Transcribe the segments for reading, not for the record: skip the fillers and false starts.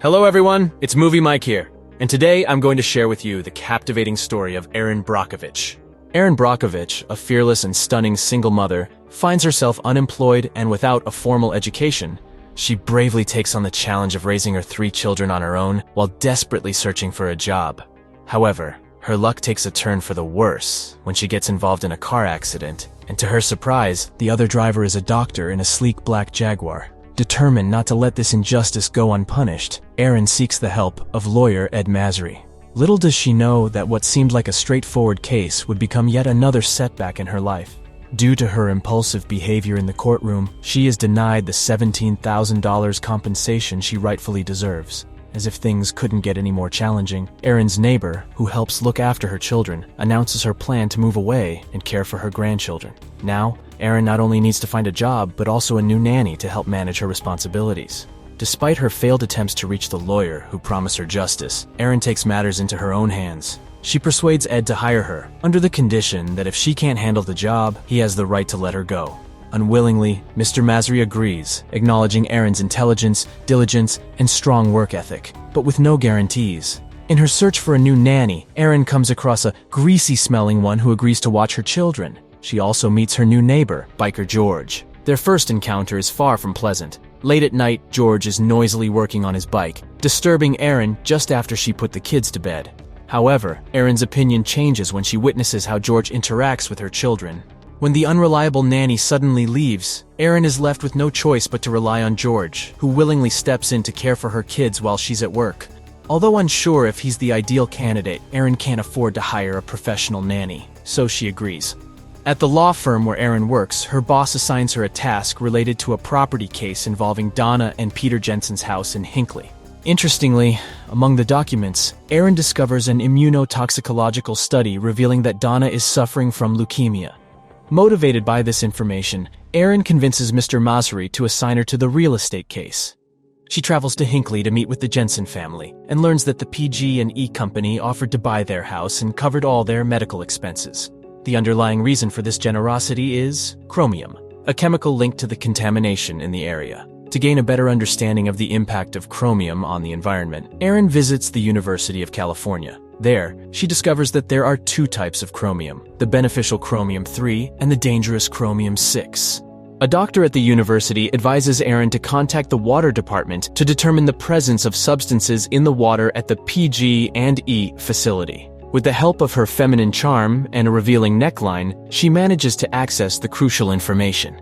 Hello everyone, it's Movie Mike here, and today I'm going to share with you the captivating story of Erin Brockovich. Erin Brockovich, a fearless and stunning single mother, finds herself unemployed and without a formal education. She bravely takes on the challenge of raising her 3 children on her own while desperately searching for a job. However, her luck takes a turn for the worse when she gets involved in a car accident, and to her surprise, the other driver is a doctor in a sleek black Jaguar. Determined not to let this injustice go unpunished, Erin seeks the help of lawyer Ed Masry. Little does she know that what seemed like a straightforward case would become yet another setback in her life. Due to her impulsive behavior in the courtroom, she is denied the $17,000 compensation she rightfully deserves. As if things couldn't get any more challenging, Erin's neighbor, who helps look after her children, announces her plan to move away and care for her grandchildren. Now, Erin not only needs to find a job, but also a new nanny to help manage her responsibilities. Despite her failed attempts to reach the lawyer who promised her justice, Erin takes matters into her own hands. She persuades Ed to hire her, under the condition that if she can't handle the job, he has the right to let her go. Unwillingly, Mr. Masry agrees, acknowledging Erin's intelligence, diligence, and strong work ethic, but with no guarantees. In her search for a new nanny, Erin comes across a greasy-smelling one who agrees to watch her children. She also meets her new neighbor, Biker George. Their first encounter is far from pleasant. Late at night, George is noisily working on his bike, disturbing Erin just after she put the kids to bed. However, Erin's opinion changes when she witnesses how George interacts with her children. When the unreliable nanny suddenly leaves, Erin is left with no choice but to rely on George, who willingly steps in to care for her kids while she's at work. Although unsure if he's the ideal candidate, Erin can't afford to hire a professional nanny, so she agrees. At the law firm where Erin works, her boss assigns her a task related to a property case involving Donna and Peter Jensen's house in Hinckley. Interestingly, among the documents, Erin discovers an immunotoxicological study revealing that Donna is suffering from leukemia. Motivated by this information, Erin convinces Mr. Masry to assign her to the real estate case. She travels to Hinckley to meet with the Jensen family and learns that the PG&E company offered to buy their house and covered all their medical expenses. The underlying reason for this generosity is chromium, a chemical linked to the contamination in the area. To gain a better understanding of the impact of chromium on the environment, Erin visits the University of California. There, she discovers that there are 2 types of chromium, the beneficial chromium-3 and the dangerous chromium-6. A doctor at the university advises Erin to contact the water department to determine the presence of substances in the water at the PG&E facility. With the help of her feminine charm and a revealing neckline, she manages to access the crucial information.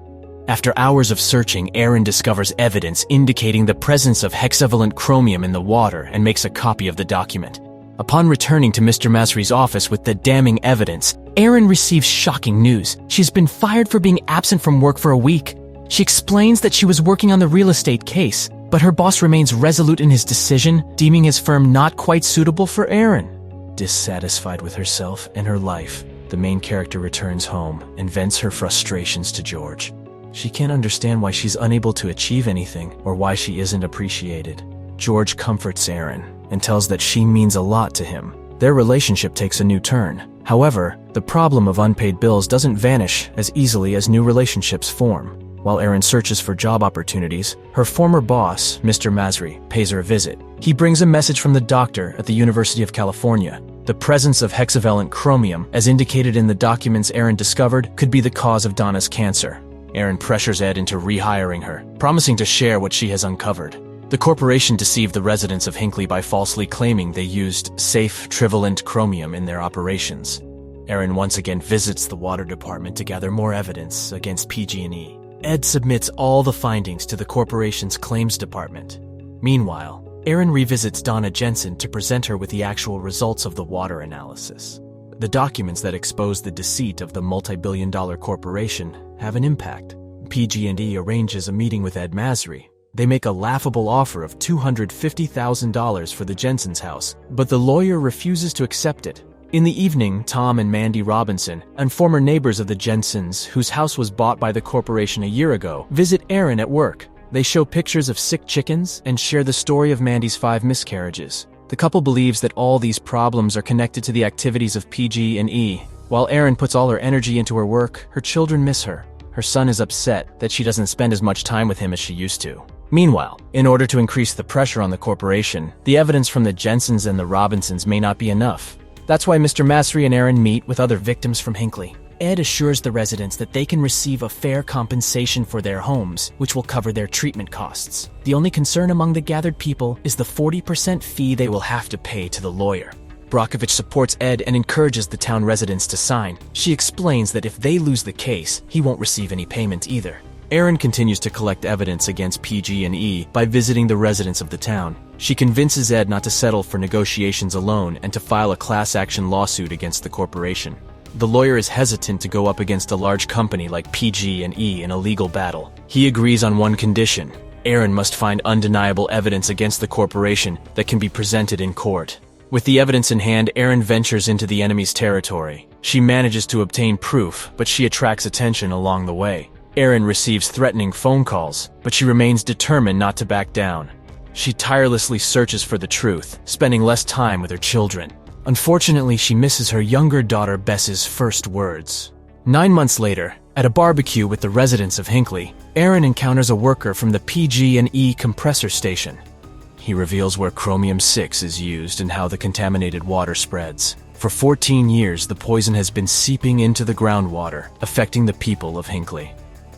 After hours of searching, Erin discovers evidence indicating the presence of hexavalent chromium in the water and makes a copy of the document. Upon returning to Mr. Masry's office with the damning evidence, Erin receives shocking news. She's been fired for being absent from work for a week. She explains that she was working on the real estate case, but her boss remains resolute in his decision, deeming his firm not quite suitable for Erin. Dissatisfied with herself and her life, the main character returns home and vents her frustrations to George. She can't understand why she's unable to achieve anything or why she isn't appreciated. George comforts Erin and tells that she means a lot to him. Their relationship takes a new turn. However, the problem of unpaid bills doesn't vanish as easily as new relationships form. While Erin searches for job opportunities, her former boss, Mr. Masry, pays her a visit. He brings a message from the doctor at the University of California. The presence of hexavalent chromium, as indicated in the documents Erin discovered, could be the cause of Donna's cancer. Erin pressures Ed into rehiring her, promising to share what she has uncovered. The corporation deceived the residents of Hinckley by falsely claiming they used safe trivalent chromium in their operations. Erin once again visits the water department to gather more evidence against PG&E. Ed submits all the findings to the corporation's claims department. Meanwhile, Erin revisits Donna Jensen to present her with the actual results of the water analysis. The documents that expose the deceit of the multi-billion-dollar corporation have an impact. PG&E arranges a meeting with Ed Masry. They make a laughable offer of $250,000 for the Jensen's house, but the lawyer refuses to accept it. In the evening, Tom and Mandy Robinson, and former neighbors of the Jensens, whose house was bought by the corporation a year ago, visit Erin at work. They show pictures of sick chickens and share the story of Mandy's 5 miscarriages. The couple believes that all these problems are connected to the activities of PG&E. While Erin puts all her energy into her work, her children miss her. Her son is upset that she doesn't spend as much time with him as she used to. Meanwhile, in order to increase the pressure on the corporation, the evidence from the Jensens and the Robinsons may not be enough. That's why Mr. Masry and Erin meet with other victims from Hinckley. Ed assures the residents that they can receive a fair compensation for their homes, which will cover their treatment costs. The only concern among the gathered people is the 40% fee they will have to pay to the lawyer. Brockovich supports Ed and encourages the town residents to sign. She explains that if they lose the case, he won't receive any payment either. Erin continues to collect evidence against PG&E by visiting the residents of the town. She convinces Ed not to settle for negotiations alone and to file a class action lawsuit against the corporation. The lawyer is hesitant to go up against a large company like PG&E in a legal battle. He agrees on one condition: Erin must find undeniable evidence against the corporation that can be presented in court. With the evidence in hand, Erin ventures into the enemy's territory. She manages to obtain proof, but she attracts attention along the way. Erin receives threatening phone calls, but she remains determined not to back down. She tirelessly searches for the truth, spending less time with her children. Unfortunately, she misses her younger daughter Bess's first words. 9 months later, at a barbecue with the residents of Hinckley, Erin encounters a worker from the PG&E compressor station. He reveals where chromium-6 is used and how the contaminated water spreads. For 14 years, the poison has been seeping into the groundwater, affecting the people of Hinckley.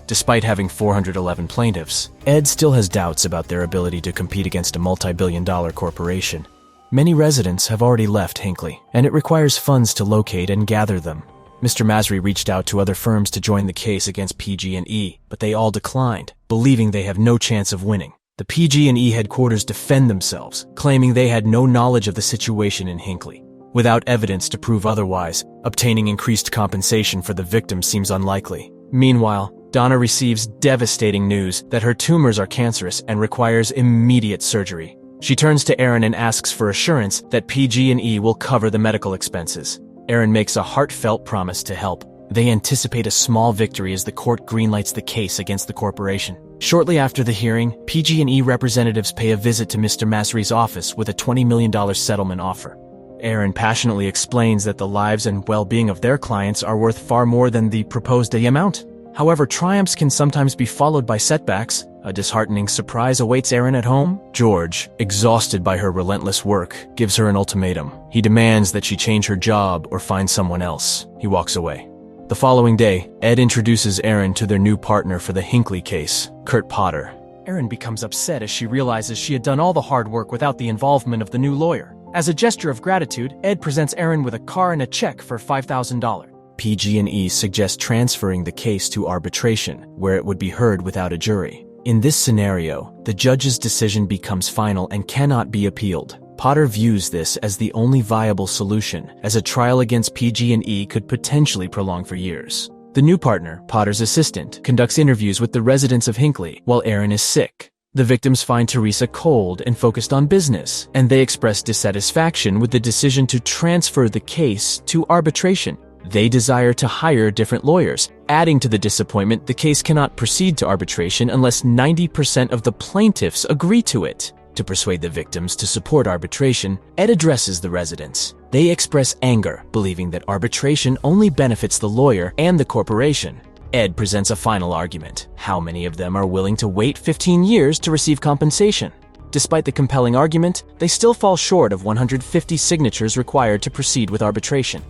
Despite having 411 plaintiffs, Ed still has doubts about their ability to compete against a multi-billion-dollar corporation. Many residents have already left Hinckley, and it requires funds to locate and gather them. Mr. Masry reached out to other firms to join the case against PG&E, but they all declined, believing they have no chance of winning. The PG&E headquarters defend themselves, claiming they had no knowledge of the situation in Hinckley. Without evidence to prove otherwise, obtaining increased compensation for the victim seems unlikely. Meanwhile, Donna receives devastating news that her tumors are cancerous and requires immediate surgery. She turns to Erin and asks for assurance that PG&E will cover the medical expenses. Erin makes a heartfelt promise to help. They anticipate a small victory as the court greenlights the case against the corporation. Shortly after the hearing, PG&E representatives pay a visit to Mr. Masry's office with a $20 million settlement offer. Erin passionately explains that the lives and well-being of their clients are worth far more than the proposed amount. However, triumphs can sometimes be followed by setbacks. A disheartening surprise awaits Erin at home. George, exhausted by her relentless work, gives her an ultimatum. He demands that she change her job or find someone else. He walks away. The following day, Ed introduces Erin to their new partner for the Hinckley case, Kurt Potter. Erin becomes upset as she realizes she had done all the hard work without the involvement of the new lawyer. As a gesture of gratitude, Ed presents Erin with a car and a check for $5,000. PG&E suggests transferring the case to arbitration, where it would be heard without a jury. In this scenario, the judge's decision becomes final and cannot be appealed. Potter views this as the only viable solution, as a trial against PG&E could potentially prolong for years. The new partner, Potter's assistant, conducts interviews with the residents of Hinckley while Erin is sick. The victims find Teresa cold and focused on business, and they express dissatisfaction with the decision to transfer the case to arbitration. They desire to hire different lawyers. Adding to the disappointment, the case cannot proceed to arbitration unless 90% of the plaintiffs agree to it. To persuade the victims to support arbitration, Ed addresses the residents. They express anger, believing that arbitration only benefits the lawyer and the corporation. Ed presents a final argument. How many of them are willing to wait 15 years to receive compensation? Despite the compelling argument, they still fall short of 150 signatures required to proceed with arbitration.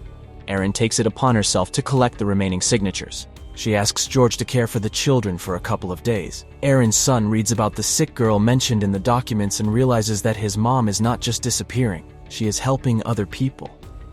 Erin takes it upon herself to collect the remaining signatures. She asks George to care for the children for a couple of days. Erin's son reads about the sick girl mentioned in the documents and realizes that his mom is not just disappearing, she is helping other people.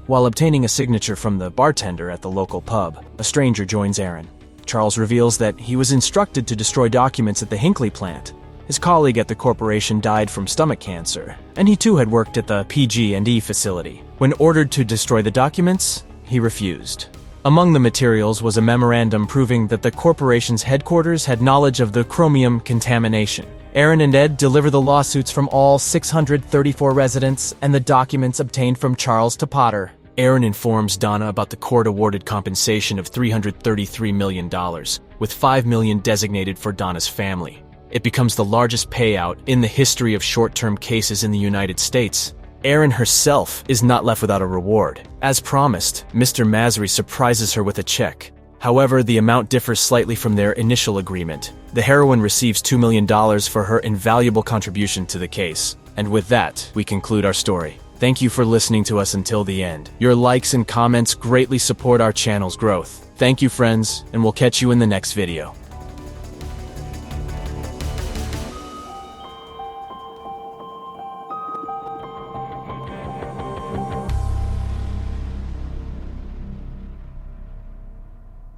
While obtaining a signature from the bartender at the local pub, a stranger joins Erin. Charles reveals that he was instructed to destroy documents at the Hinckley plant. His colleague at the corporation died from stomach cancer, and he too had worked at the PG&E facility. When ordered to destroy the documents, he refused. Among the materials was a memorandum proving that the corporation's headquarters had knowledge of the chromium contamination. Erin and Ed deliver the lawsuits from all 634 residents and the documents obtained from Charles to Potter. Erin informs Donna about the court-awarded compensation of $333 million, with $5 million designated for Donna's family. It becomes the largest payout in the history of short-term cases in the United States. Erin herself is not left without a reward. As promised, Mr. Masry surprises her with a check. However, the amount differs slightly from their initial agreement. The heroine receives $2 million for her invaluable contribution to the case. And with that, we conclude our story. Thank you for listening to us until the end. Your likes and comments greatly support our channel's growth. Thank you, friends, and we'll catch you in the next video.